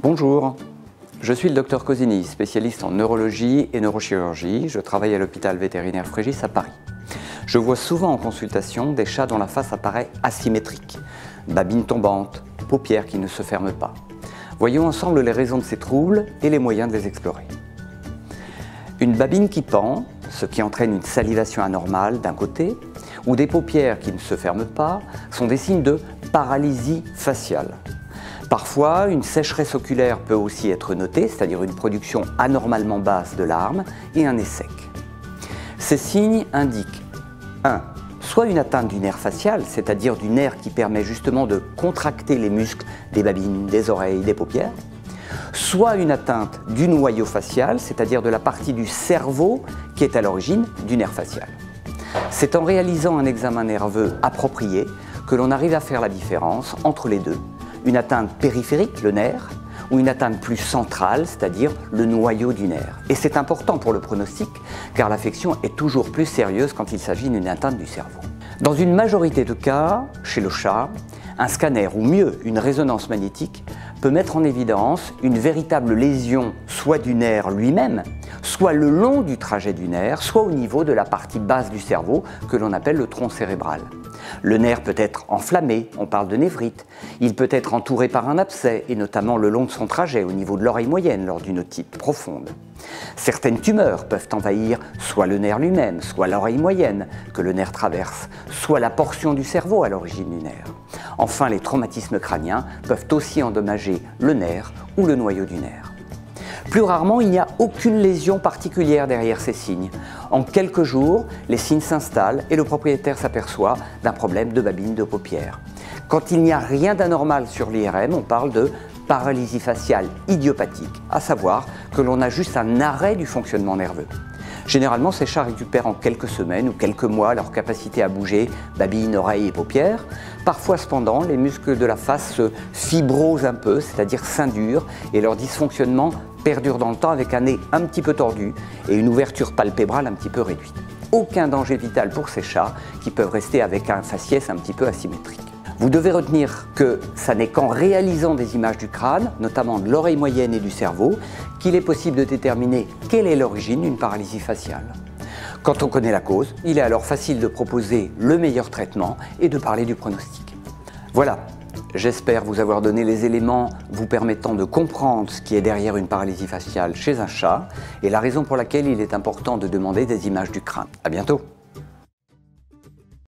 Bonjour, je suis le docteur Cosini, spécialiste en neurologie et neurochirurgie. Je travaille à l'hôpital vétérinaire Frégis à Paris. Je vois souvent en consultation des chats dont la face apparaît asymétrique, babines tombantes, paupières qui ne se ferment pas. Voyons ensemble les raisons de ces troubles et les moyens de les explorer. Une babine qui pend, ce qui entraîne une salivation anormale d'un côté, ou des paupières qui ne se ferment pas, sont des signes de paralysie faciale. Parfois, une sécheresse oculaire peut aussi être notée, c'est-à-dire une production anormalement basse de larmes et un nez sec. Ces signes indiquent 1. Soit une atteinte du nerf facial, c'est-à-dire du nerf qui permet justement de contracter les muscles des babines, des oreilles, des paupières, soit une atteinte du noyau facial, c'est-à-dire de la partie du cerveau qui est à l'origine du nerf facial. C'est en réalisant un examen nerveux approprié que l'on arrive à faire la différence entre les deux. Une atteinte périphérique, le nerf, ou une atteinte plus centrale, c'est-à-dire le noyau du nerf. Et c'est important pour le pronostic, car l'affection est toujours plus sérieuse quand il s'agit d'une atteinte du cerveau. Dans une majorité de cas, chez le chat, un scanner, ou mieux, une résonance magnétique, peut mettre en évidence une véritable lésion, soit du nerf lui-même, soit le long du trajet du nerf, soit au niveau de la partie basse du cerveau, que l'on appelle le tronc cérébral. Le nerf peut être enflammé, on parle de névrite. Il peut être entouré par un abcès, et notamment le long de son trajet, au niveau de l'oreille moyenne, lors d'une otite profonde. Certaines tumeurs peuvent envahir soit le nerf lui-même, soit l'oreille moyenne que le nerf traverse, soit la portion du cerveau à l'origine du nerf. Enfin, les traumatismes crâniens peuvent aussi endommager le nerf ou le noyau du nerf. Plus rarement, il n'y a aucune lésion particulière derrière ces signes. En quelques jours, les signes s'installent et le propriétaire s'aperçoit d'un problème de babine de paupières. Quand il n'y a rien d'anormal sur l'IRM, on parle de paralysie faciale idiopathique, à savoir que l'on a juste un arrêt du fonctionnement nerveux. Généralement, ces chats récupèrent en quelques semaines ou quelques mois leur capacité à bouger babine, oreille et paupières. Parfois, cependant, les muscles de la face se fibrosent un peu, c'est-à-dire s'indurent, et leur dysfonctionnement perdure dans le temps avec un nez un petit peu tordu et une ouverture palpébrale un petit peu réduite. Aucun danger vital pour ces chats qui peuvent rester avec un faciès un petit peu asymétrique. Vous devez retenir que ça n'est qu'en réalisant des images du crâne, notamment de l'oreille moyenne et du cerveau, qu'il est possible de déterminer quelle est l'origine d'une paralysie faciale. Quand on connaît la cause, il est alors facile de proposer le meilleur traitement et de parler du pronostic. Voilà, j'espère vous avoir donné les éléments vous permettant de comprendre ce qui est derrière une paralysie faciale chez un chat et la raison pour laquelle il est important de demander des images du crâne. À bientôt!